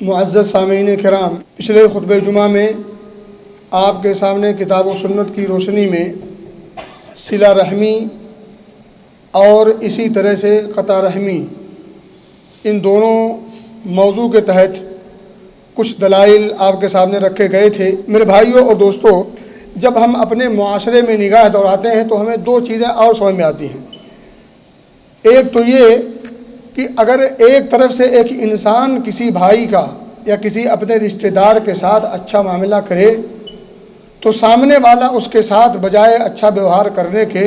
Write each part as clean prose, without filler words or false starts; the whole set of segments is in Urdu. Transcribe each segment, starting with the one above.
معزز سامعین کرام، پچھلے خطبہ جمعہ میں آپ کے سامنے کتاب و سنت کی روشنی میں صلہ رحمی اور اسی طرح سے قطع رحمی، ان دونوں موضوع کے تحت کچھ دلائل آپ کے سامنے رکھے گئے تھے۔ میرے بھائیوں اور دوستوں، جب ہم اپنے معاشرے میں نگاہ دوڑاتے ہیں تو ہمیں دو چیزیں اور سمجھ میں آتی ہیں۔ ایک تو یہ کہ اگر ایک طرف سے ایک انسان کسی بھائی کا یا کسی اپنے رشتہ دار کے ساتھ اچھا معاملہ کرے تو سامنے والا اس کے ساتھ بجائے اچھا ویوہار کرنے کے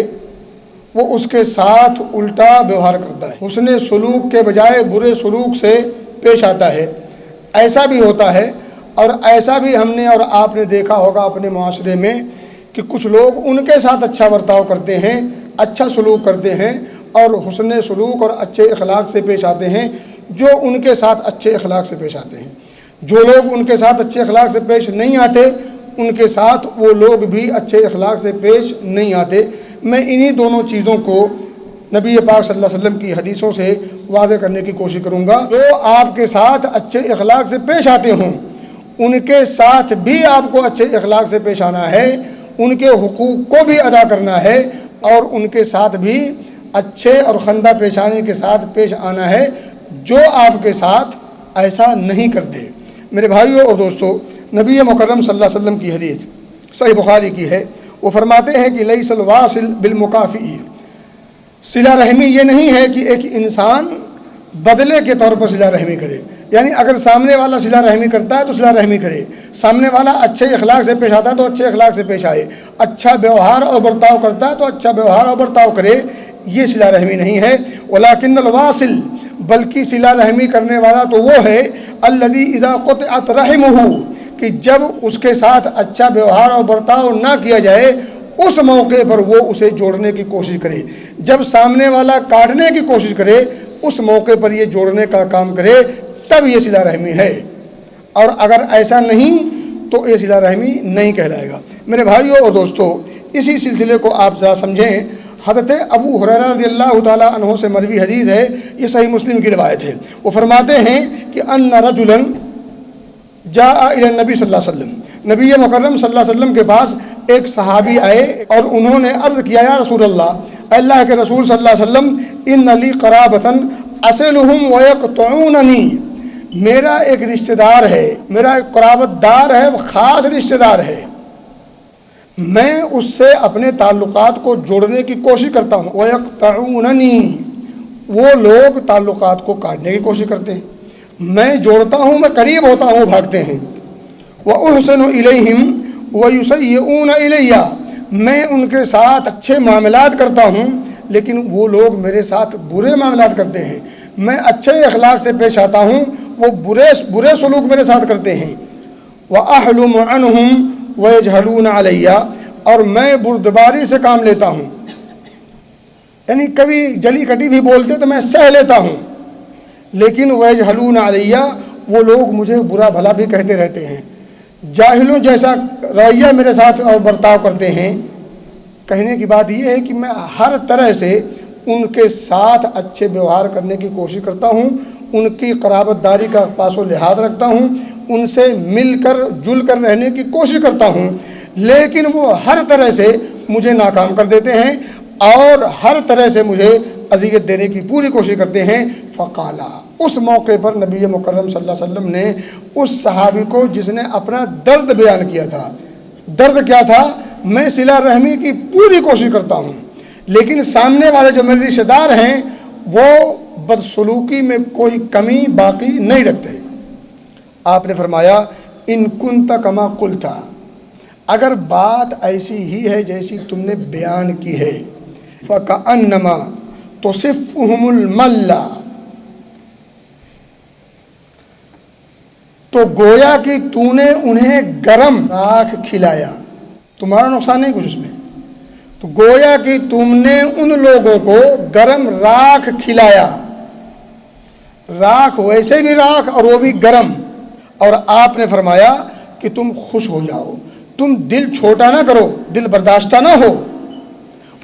وہ اس کے ساتھ الٹا ویوہار کرتا ہے، حسن سلوک کے بجائے برے سلوک سے پیش آتا ہے۔ ایسا بھی ہوتا ہے، اور ایسا بھی ہم نے اور آپ نے دیکھا ہوگا اپنے معاشرے میں کہ کچھ لوگ ان کے ساتھ اچھا برتاؤ کرتے ہیں، اچھا سلوک کرتے ہیں اور حسن سلوک اور اچھے اخلاق سے پیش آتے ہیں جو ان کے ساتھ اچھے اخلاق سے پیش آتے ہیں۔ جو لوگ ان کے ساتھ اچھے اخلاق سے پیش نہیں آتے ان کے ساتھ وہ لوگ بھی اچھے اخلاق سے پیش نہیں آتے۔ میں انہی دونوں چیزوں کو نبی پاک صلی اللہ علیہ وسلم کی حدیثوں سے واضح کرنے کی کوشش کروں گا۔ جو آپ کے ساتھ اچھے اخلاق سے پیش آتے ہوں ان کے ساتھ بھی آپ کو اچھے اخلاق سے پیش آنا ہے، ان کے حقوق کو بھی ادا کرنا ہے اور ان کے ساتھ بھی اچھے اور خندہ پیشانی کے ساتھ پیش آنا ہے جو آپ کے ساتھ ایسا نہیں کرتے۔ میرے بھائیوں اور دوستوں، نبی مکرم صلی اللہ علیہ وسلم کی حدیث صحیح بخاری کی ہے، وہ فرماتے ہیں کہ لیس الواصل بالمکافئ، صلہ رحمی یہ نہیں ہے کہ ایک انسان بدلے کے طور پر صلہ رحمی کرے، یعنی اگر سامنے والا صلہ رحمی کرتا ہے تو صلہ رحمی کرے، سامنے والا اچھے اخلاق سے پیش آتا ہے تو اچھے اخلاق سے پیش آئے، اچھا ویوہار اور برتاؤ کرتا ہے تو اچھا ویوہار اور برتاؤ کرے، یہ صلہ رحمی نہیں ہے۔ ولکن الواصل، بلکہ صلہ رحمی کرنے والا تو وہ ہے الذی اذا قطعت رحمہ، کہ جب اس کے ساتھ اچھا ویوہار اور برتاؤ نہ کیا جائے اس موقع پر وہ اسے جوڑنے کی کوشش کرے، جب سامنے والا کاٹنے کی کوشش کرے اس موقع پر یہ جوڑنے کا کام کرے، تب یہ صلہ رحمی ہے، اور اگر ایسا نہیں تو یہ صلہ رحمی نہیں کہلائے گا۔ میرے بھائیوں اور دوستوں، اسی سلسلے کو آپ ذرا سمجھیں۔ حضرت ابو ہریرہ رضی اللہ تعالی عنہ سے مروی حدیث ہے، یہ صحیح مسلم کی روایت ہے، وہ فرماتے ہیں کہ ان رجلا جاء الی النبی صلی اللہ علیہ وسلم، نبی مکرم صلی اللہ علیہ وسلم کے پاس ایک صحابی آئے اور انہوں نے عرض کیا، یا رسول اللہ کے رسول صلی اللہ علیہ وسلم، ان لی قرابۃ اصلهم ويقطعوننی، میرا ایک رشتہ دار ہے، میرا ایک قرابت دار ہے، خاص رشتہ دار ہے، میں اس سے اپنے تعلقات کو جوڑنے کی کوشش کرتا ہوں، وَيَقْطَعُونَنِي، وہ لوگ تعلقات کو کاٹنے کی کوشش کرتے ہیں، میں جوڑتا ہوں، میں قریب ہوتا ہوں، بھاگتے ہیں، وَأُحْسِنُ إِلَيْهِمْ وَيُسَيِّئُونَ إِلَيَّ، میں ان کے ساتھ اچھے معاملات کرتا ہوں لیکن وہ لوگ میرے ساتھ برے معاملات کرتے ہیں، میں اچھے اخلاق سے پیش آتا ہوں، وہ برے سلوک میرے ساتھ کرتے ہیں، وَأَحْلُمُ عَنْهُمْ وَيَجْهَلُونَ عَلَيَّ، اور میں بردباری سے کام لیتا ہوں، یعنی کبھی جلی کٹی بھی بولتے تو میں سہ لیتا ہوں، لیکن وَيَجْهَلُونَ عَلَيَّ، وہ لوگ مجھے برا بھلا بھی کہتے رہتے ہیں، جاہلوں جیسا رویہ میرے ساتھ اور برتاؤ کرتے ہیں۔ کہنے کی بات یہ ہے کہ میں ہر طرح سے ان کے ساتھ اچھے ویوہار کرنے کی کوشش کرتا ہوں، ان کی قرابت داری کا پاس و لحاظ رکھتا ہوں، ان سے مل کر جل کر رہنے کی کوشش کرتا ہوں، لیکن وہ ہر طرح سے مجھے ناکام کر دیتے ہیں اور ہر طرح سے مجھے اذیت دینے کی پوری کوشش کرتے ہیں۔ فقالا، اس موقع پر نبی مکرم صلی اللہ علیہ وسلم نے اس صحابی کو جس نے اپنا درد بیان کیا تھا، درد کیا تھا، میں صلہ رحمی کی پوری کوشش کرتا ہوں لیکن سامنے والے جو میرے رشتہ دار ہیں وہ بدسلوکی میں کوئی کمی باقی نہیں رکھتے۔ آپ نے فرمایا، ان کنت کما قلت، اگر بات ایسی ہی ہے جیسی تم نے بیان کی ہے، فکأنما تصفهم المل، تو گویا کہ تو نے انہیں گرم راکھ کھلایا، تمہارا نقصان نہیں کچھ اس میں، تو گویا کہ تم نے ان لوگوں کو گرم راکھ کھلایا، راکھ ویسے بھی راکھ اور وہ بھی گرم، اور آپ نے فرمایا کہ تم خوش ہو جاؤ، تم دل چھوٹا نہ کرو، دل برداشتہ نہ ہو،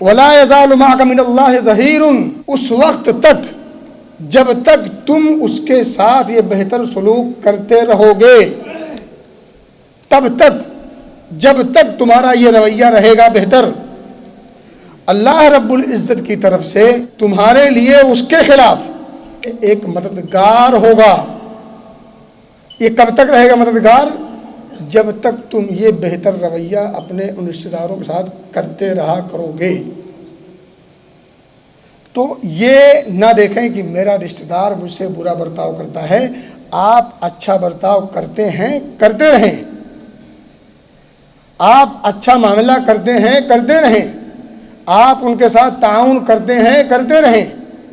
وَلَا يَزَالُ مَعَكَ مِنَ اللَّهِ ظَهِيرٌ، اس وقت تک جب تک تم اس کے ساتھ یہ بہتر سلوک کرتے رہو گے، تب تک جب تک تمہارا یہ رویہ رہے گا بہتر، اللہ رب العزت کی طرف سے تمہارے لیے اس کے خلاف ایک مددگار ہوگا۔ یہ کب تک رہے گا مددگار؟ جب تک تم یہ بہتر رویہ اپنے ان رشتہ داروں کے ساتھ کرتے رہا کرو گے۔ تو یہ نہ دیکھیں کہ میرا رشتہ دار مجھ سے برا برتاؤ کرتا ہے، آپ اچھا برتاؤ کرتے ہیں، کرتے رہیں، آپ اچھا معاملہ کرتے ہیں، کرتے رہیں، آپ ان کے ساتھ تعاون کرتے ہیں، کرتے رہیں،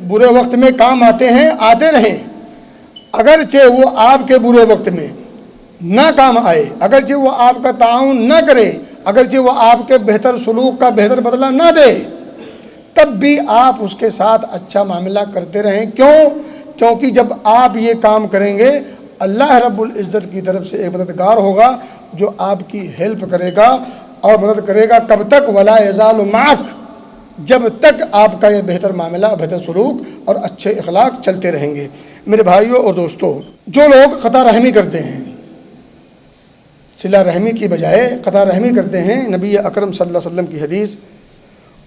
برے وقت میں کام آتے ہیں، آتے رہیں، اگرچہ وہ آپ کے برے وقت میں نہ کام آئے، اگرچہ وہ آپ کا تعاون نہ کرے، اگرچہ وہ آپ کے بہتر سلوک کا بہتر بدلہ نہ دے، تب بھی آپ اس کے ساتھ اچھا معاملہ کرتے رہیں۔ کیوں؟ کیونکہ جب آپ یہ کام کریں گے، اللہ رب العزت کی طرف سے ایک مددگار ہوگا جو آپ کی ہیلپ کرے گا اور مدد کرے گا۔ کب تک؟ ولا یزال معک، جب تک آپ کا یہ بہتر معاملہ، بہتر سلوک اور اچھے اخلاق چلتے رہیں گے۔ میرے بھائیوں اور دوستوں، جو لوگ قطع رحمی کرتے ہیں، صلہ رحمی کی بجائے قطع رحمی کرتے ہیں، نبی اکرم صلی اللہ علیہ وسلم کی حدیث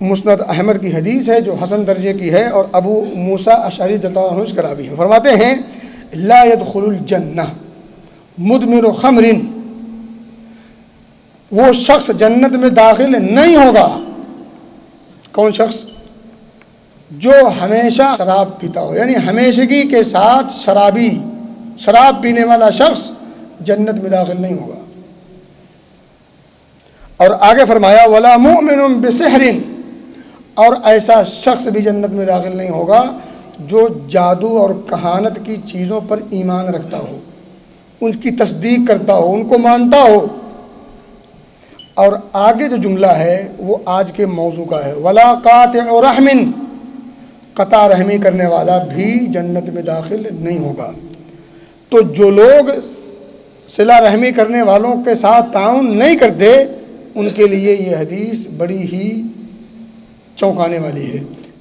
مسند احمد کی حدیث ہے جو حسن درجے کی ہے اور ابو موسیٰ اشعری رضی اللہ عنہ سے راوی ہے، فرماتے ہیں لا يدخل الجنہ مدمن خمر، وہ شخص جنت میں داخل نہیں ہوگا۔ کون شخص؟ جو ہمیشہ شراب پیتا ہو، یعنی ہمیشگی کے ساتھ شراب پینے والا شخص جنت میں داخل نہیں ہوگا۔ اور آگے فرمایا ولا مؤمن بسحر، اور ایسا شخص بھی جنت میں داخل نہیں ہوگا جو جادو اور کہانت کی چیزوں پر ایمان رکھتا ہو، ان کی تصدیق کرتا ہو، ان کو مانتا ہو۔ اور آگے جو جملہ ہے وہ آج کے موضوع کا ہے، ولا قاطع رحم، قطع رحمی کرنے والا بھی جنت میں داخل نہیں ہوگا۔ تو جو لوگ صلہ رحمی کرنے والوں کے ساتھ تعاون نہیں کرتے، ان کے لیے یہ حدیث بڑی ہی چونکانے والی ہے۔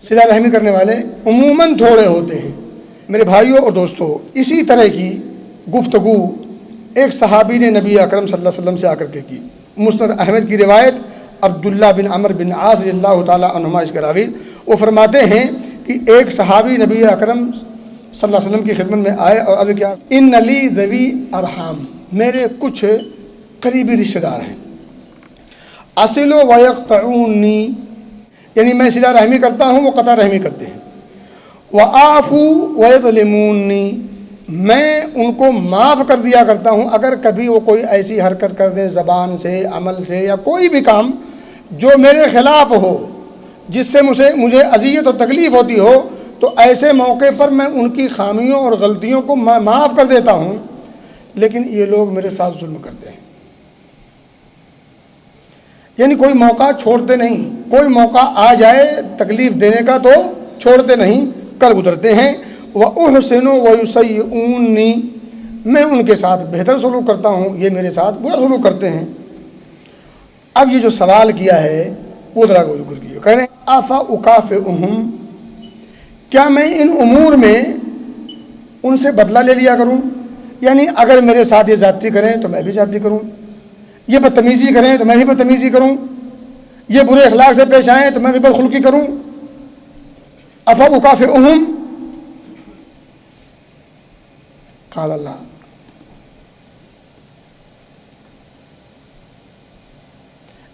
صلہ رحمی کرنے والے عموماً تھوڑے ہوتے ہیں۔ میرے بھائیوں اور دوستوں، اسی طرح کی گفتگو ایک صحابی نے نبی اکرم صلی اللہ علیہ وسلم سے آ کر کے کی۔ مسند احمد کی روایت عبداللہ بن عمر بن عاص رضی اللہ تعالیٰ عنہما اس کے راوی، وہ فرماتے ہیں کہ ایک صحابی نبی اکرم صلی اللہ علیہ وسلم کی خدمت میں آئے اور عرض کیا ان لی ذوی ارحام، میرے کچھ قریبی رشتہ دار ہیں، اصل و یقطعونی، یعنی میں صلہ رحمی کرتا ہوں، وہ قطع رحمی کرتے ہیں، وَآفُو وَيَظْلِمُونِّ، میں ان کو معاف کر دیا کرتا ہوں اگر کبھی وہ کوئی ایسی حرکت کر دیں زبان سے، عمل سے یا کوئی بھی کام جو میرے خلاف ہو، جس سے مجھے اذیت اور تکلیف ہوتی ہو، تو ایسے موقع پر میں ان کی خامیوں اور غلطیوں کو معاف کر دیتا ہوں، لیکن یہ لوگ میرے ساتھ ظلم کرتے ہیں۔ یعنی کوئی موقع چھوڑتے نہیں، کوئی موقع آ جائے تکلیف دینے کا تو چھوڑتے نہیں، کر گزرتے ہیں۔ وَأُحْسِنُ وَيُسَيِّئُونِّ، میں ان کے ساتھ بہتر سلوک کرتا ہوں، یہ میرے ساتھ برا سلوک کرتے ہیں۔ اب یہ جو سوال کیا ہے وہ ذرا کو ذکر کیا، کہہ رہے ہیں أَفَأُكَافِئُهُمْ، کیا میں ان امور میں ان سے بدلہ لے لیا کروں؟ یعنی اگر میرے ساتھ یہ زیادتی کریں تو میں بھی زیادتی کروں، یہ بدتمیزی کریں تو میں بھی بدتمیزی کروں، یہ برے اخلاق سے پیش آئیں تو میں بھی بدخلقی کروں۔ أَفَأُكَافِئُهُمْ، قال اللہ،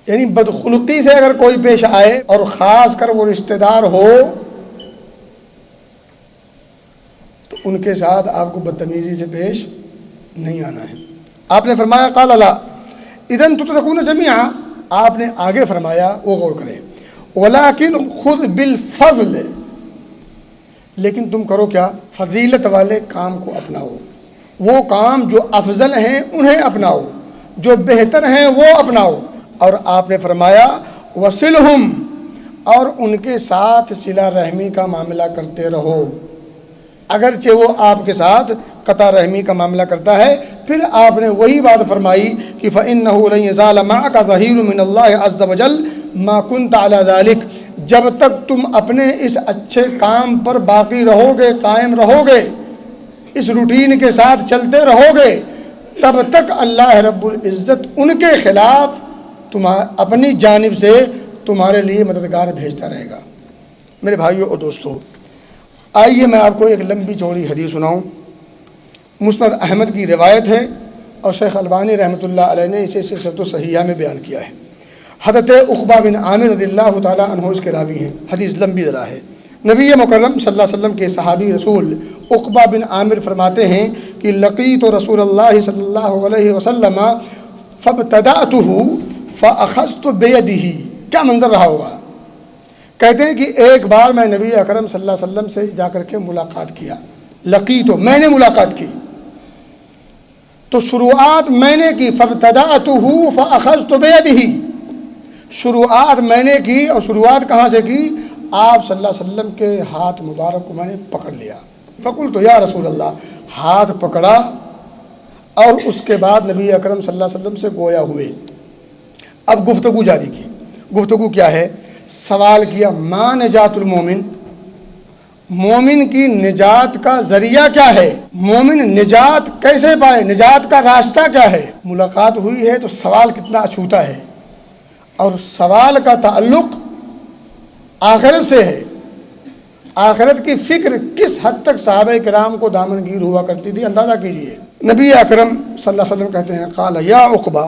یعنی بدخلقی سے اگر کوئی پیش آئے اور خاص کر وہ رشتہ دار ہو تو ان کے ساتھ آپ کو بدتمیزی سے پیش نہیں آنا ہے۔ آپ نے فرمایا قال اللہ اذن تترکون جمیعا، آپ نے آگے فرمایا، وہ غور کریں، ولیکن خذ بالفضل، لیکن تم کرو کیا؟ فضیلت والے کام کو اپناؤ، وہ کام جو افضل ہیں انہیں اپناؤ، جو بہتر ہیں وہ اپناؤ۔ اور آپ نے فرمایا وصلہم، اور ان کے ساتھ صلہ رحمی کا معاملہ کرتے رہو، اگرچہ وہ آپ کے ساتھ قطع رحمی کا معاملہ کرتا ہے۔ پھر آپ نے وہی بات فرمائی کہ فَإِنَّهُ لَن يَزَالَ مَعَكَ ظَهِيرٌ مِّنَ اللَّهِ عَزَّ وَجَلَّ مَا كُنتَ عَلَى ذَلِكَ، جب تک تم اپنے اس اچھے کام پر باقی رہو گے، قائم رہو گے، اس روٹین کے ساتھ چلتے رہو گے، تب تک اللہ رب العزت ان کے خلاف اپنی جانب سے تمہارے لیے مددگار بھیجتا رہے گا۔ میرے بھائیوں اور دوستوں، آئیے میں آپ کو ایک لمبی چوڑی حدیث سناؤں۔ مسند احمد کی روایت ہے اور شیخ البانی رحمۃ اللہ علیہ نے اسے سلسلۃ الصحیحہ میں بیان کیا ہے۔ حضرت عقبہ بن عامر رضی اللہ تعالیٰ عنہ اس کے راوی ہیں۔ حدیث لمبی ذرا ہے۔ نبی مکرم صلی اللہ علیہ وسلم کے صحابی رسول عقبہ بن عامر فرماتے ہیں کہ لقیت رسول اللہ صلی اللہ علیہ وسلم فابتدأته فأخذت بيده۔ کیا منظر رہا ہوگا؟ کہتے ہیں کہ ایک بار میں نبی اکرم صلی اللہ علیہ وسلم سے جا کر کے ملاقات کیا۔ لقیت، میں نے ملاقات کی تو شروعات میں نے کی، فابتدأته فأخذت بيده، شروعات میں نے کی، اور شروعات کہاں سے کی؟ آپ صلی اللہ علیہ وسلم کے ہاتھ مبارک کو میں نے پکڑ لیا۔ فقلت یا رسول اللہ، ہاتھ پکڑا اور اس کے بعد نبی اکرم صلی اللہ علیہ وسلم سے گویا ہوئے۔ اب گفتگو جاری کی۔ گفتگو کیا ہے؟ سوال کیا، ما نجات المومن، مومن کی نجات کا ذریعہ کیا ہے؟ مومن نجات کیسے پائے؟ نجات کا راستہ کیا ہے؟ ملاقات ہوئی ہے تو سوال کتنا اچھوتا ہے، اور سوال کا تعلق آخرت سے ہے۔ آخرت کی فکر کس حد تک صحابہ کرام کو دامنگیر ہوا کرتی تھی، اندازہ کیجئے۔ نبی اکرم صلی اللہ علیہ وسلم کہتے ہیں، قال یا عقبہ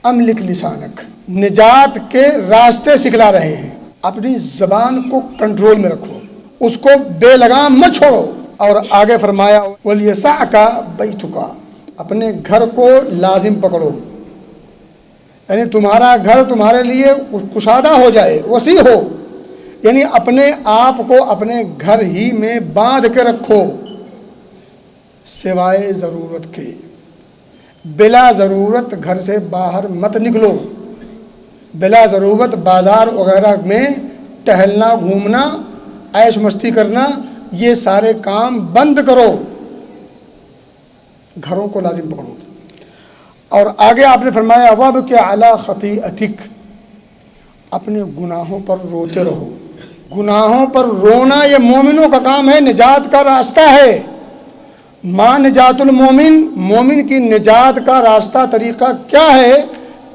املک لسانک، نجات کے راستے سکھلا رہے ہیں، اپنی زبان کو کنٹرول میں رکھو، اس کو بے لگام مت چھوڑو۔ اور آگے فرمایا ولیسعک بیتک، اپنے گھر کو لازم پکڑو، یعنی تمہارا گھر تمہارے لیے کشادہ ہو جائے، وسیع ہو، یعنی اپنے آپ کو اپنے گھر ہی میں باندھ کے رکھو، سوائے ضرورت کے، بلا ضرورت گھر سے باہر مت نکلو، بلا ضرورت بازار وغیرہ میں ٹہلنا، گھومنا، عیش مستی کرنا، یہ سارے کام بند کرو، گھروں کو لازم پکڑو۔ اور آگے آپ نے فرمایا وَابْكِ عَلَىٰ خَطِيئَتِكَ، اپنے گناہوں پر روتے رہو۔ گناہوں پر رونا یہ مومنوں کا کام ہے، نجات کا راستہ ہے۔ ما نجات المومن، مومن کی نجات کا راستہ طریقہ کیا ہے؟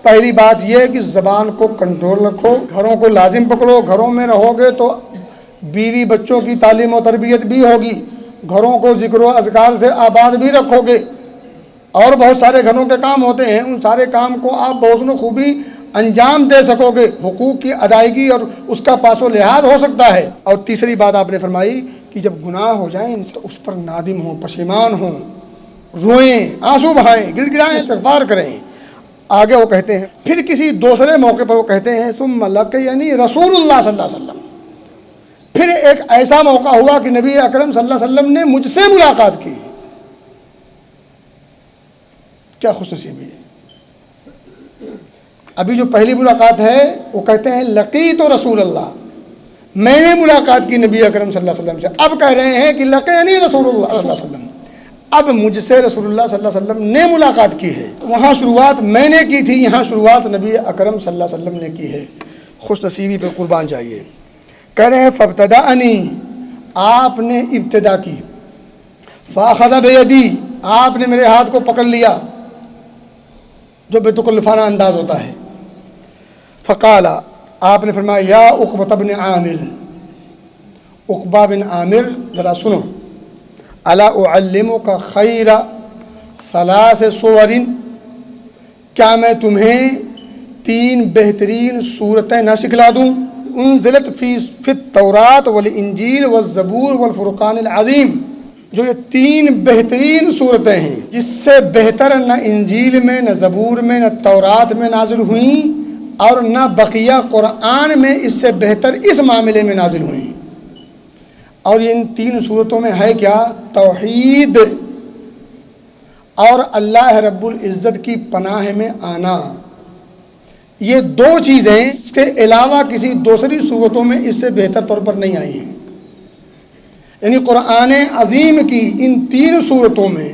پہلی بات یہ ہے کہ زبان کو کنٹرول رکھو، گھروں کو لازم پکڑو، گھروں میں رہو گے تو بیوی بچوں کی تعلیم و تربیت بھی ہوگی، گھروں کو ذکر و اذکار سے آباد بھی رکھو گے، اور بہت سارے گھروں کے کام ہوتے ہیں، ان سارے کام کو آپ بحسن خوبی انجام دے سکو گے، حقوق کی ادائیگی اور اس کا پاس و لحاظ ہو سکتا ہے۔ اور تیسری بات آپ نے فرمائی کہ جب گناہ ہو جائیں اس پر نادم ہوں، پشیمان ہوں، روئیں، آنسو بہائیں، گڑ گڑائیں، استغفار کریں۔ آگے وہ کہتے ہیں، پھر کسی دوسرے موقع پر وہ کہتے ہیں ثم لقینی رسول اللہ صلی اللہ علیہ وسلم، پھر ایک ایسا موقع ہوا کہ نبی اکرم صلی اللہ علیہ وسلم نے مجھ سے ملاقات کی۔ کیا خوش نصیبی ہے۔ ابھی جو پہلی ملاقات ہے وہ کہتے ہیں لقیت رسول اللہ، میں نے ملاقات کی نبی اکرم صلی اللہ علیہ وسلم سے، اب کہہ رہے ہیں کہ لقینی رسول اللہ صلی اللہ علیہ وسلم، اب مجھ سے رسول اللہ صلی اللہ علیہ وسلم نے ملاقات کی ہے۔ وہاں شروعات میں نے کی تھی، یہاں شروعات نبی اکرم صلی اللہ علیہ وسلم نے کی ہے۔ خوش نصیبی پہ قربان جائیے۔ کہہ رہے ہیں فابتدأنی، آپ نے ابتدا کی، فاخذ بیدی، آپ نے میرے ہاتھ کو پکڑ لیا، جو بے تکلفانہ انداز ہوتا ہے۔ فقال، آپ نے فرمایا یا عقبہ بن عامر، عقبہ بن عامر ذرا سنو، الا اعلمک خیر ثلاث صور، کیا میں تمہیں 3 بہترین صورتیں نہ سکھلا دوں؟ انزلت فی التوراۃ والانجیل والزبور والفرقان العظیم، جو یہ 3 بہترین صورتیں ہیں، جس سے بہتر نہ انجیل میں، نہ زبور میں، نہ تورات میں نازل ہوئیں، اور نہ بقیہ قرآن میں اس سے بہتر اس معاملے میں نازل ہوئیں۔ اور ان 3 صورتوں میں ہے کیا؟ توحید اور اللہ رب العزت کی پناہ میں آنا، یہ 2 چیزیں اس کے علاوہ کسی دوسری صورتوں میں اس سے بہتر طور پر نہیں آئی ہیں۔ یعنی قرآن عظیم کی ان 3 صورتوں میں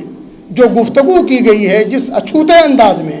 جو گفتگو کی گئی ہے جس اچھوتے انداز میں،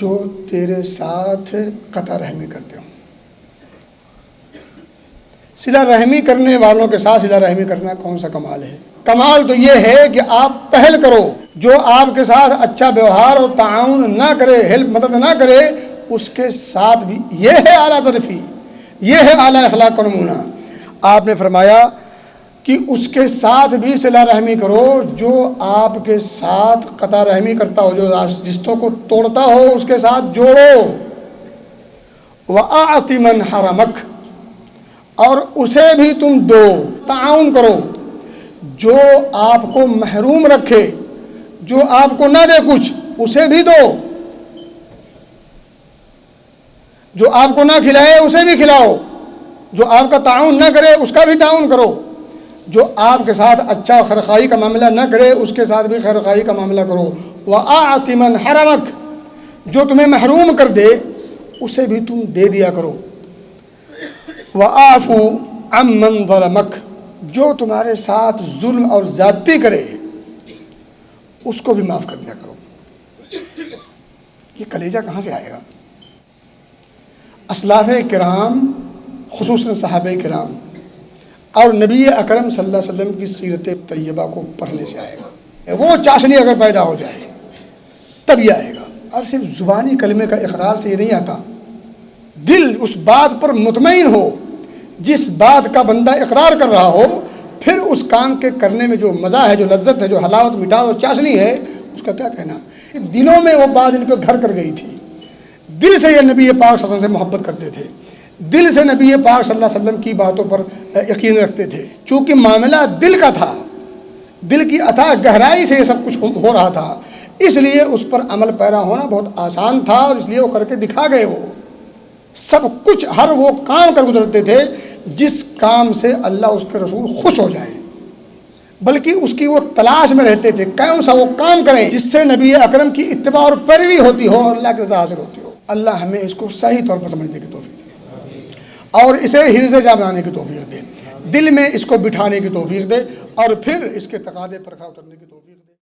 جو تیرے ساتھ قطع رحمی کرتے ہوں. صلہ رحمی کرنے والوں کے ساتھ صلہ رحمی کرنا کون سا کمال ہے؟ کمال تو یہ ہے کہ آپ پہل کرو. جو آپ کے ساتھ اچھا ویوہار اور تعاون نہ کرے، ہیلپ مدد نہ کرے، اس کے ساتھ بھی، یہ ہے اعلیٰ طرفی، یہ ہے اعلیٰ اخلاق کا نمونہ. آپ نے فرمایا کہ اس کے ساتھ بھی صلہ رحمی کرو جو آپ کے ساتھ قطع رحمی کرتا ہو، جو رشتوں کو توڑتا ہو اس کے ساتھ جوڑو. وَأَعْطِ مَنْ حَرَمَكَ، اور اسے بھی تم دو، تعاون کرو. جو آپ کو محروم رکھے، جو آپ کو نہ دے کچھ، اسے بھی دو. جو آپ کو نہ کھلائے اسے بھی کھلاؤ. جو آپ کا تعاون نہ کرے اس کا بھی تعاون کرو. جو آپ کے ساتھ اچھا خیرخواہی کا معاملہ نہ کرے اس کے ساتھ بھی خیرخواہی کا معاملہ کرو. وَأَعْطِ مَنْ حَرَمَكَ، جو تمہیں محروم کر دے اسے بھی تم دے دیا کرو. وَاعْفُ عَمَّنْ ظَلَمَكَ، جو تمہارے ساتھ ظلم اور زیادتی کرے اس کو بھی معاف کر دیا کرو. یہ کلیجہ کہاں سے آئے گا؟ اسلاف کرام، خصوصاً صحابہ کرام اور نبی اکرم صلی اللہ علیہ وسلم کی سیرت طیبہ کو پڑھنے سے آئے گا. وہ چاشنی اگر پیدا ہو جائے تب یہ آئے گا. اور صرف زبانی کلمے کا اقرار سے یہ نہیں آتا، دل اس بات پر مطمئن ہو، جس بات کا بندہ اقرار کر رہا ہو، پھر اس کام کے کرنے میں جو مزہ ہے، جو لذت ہے، جو حلاوت، مٹھاس اور چاشنی ہے، اس کا کیا کہنا. دلوں میں وہ بات ان کو گھر کر گئی تھی. دل سے یہ نبی پاک صلی اللہ علیہ وسلم سے محبت کرتے تھے، دل سے نبی پاک صلی اللہ علیہ وسلم کی باتوں پر یقین رکھتے تھے. چونکہ معاملہ دل کا تھا، دل کی اتھاہ گہرائی سے یہ سب کچھ ہو رہا تھا، اس لیے اس پر عمل پیرا ہونا بہت آسان تھا، اور اس لیے وہ کر کے دکھا گئے. وہ سب کچھ، ہر وہ کام کر گزرتے تھے جس کام سے اللہ اس کے رسول خوش ہو جائے، بلکہ اس کی وہ تلاش میں رہتے تھے کون سا وہ کام کریں جس سے نبی اکرم کی اتباع اور پیروی ہوتی ہو اور اللہ کی رضا حاصل ہوتی ہو. اللہ ہمیں اس کو صحیح طور پر سمجھنے کی توفیق دے اور اسے حرز جا بنانے کی توفیق دے، دل میں اس کو بٹھانے کی توفیق دے، اور پھر اس کے تقاضے پر کھڑا اترنے کی توفیق دے.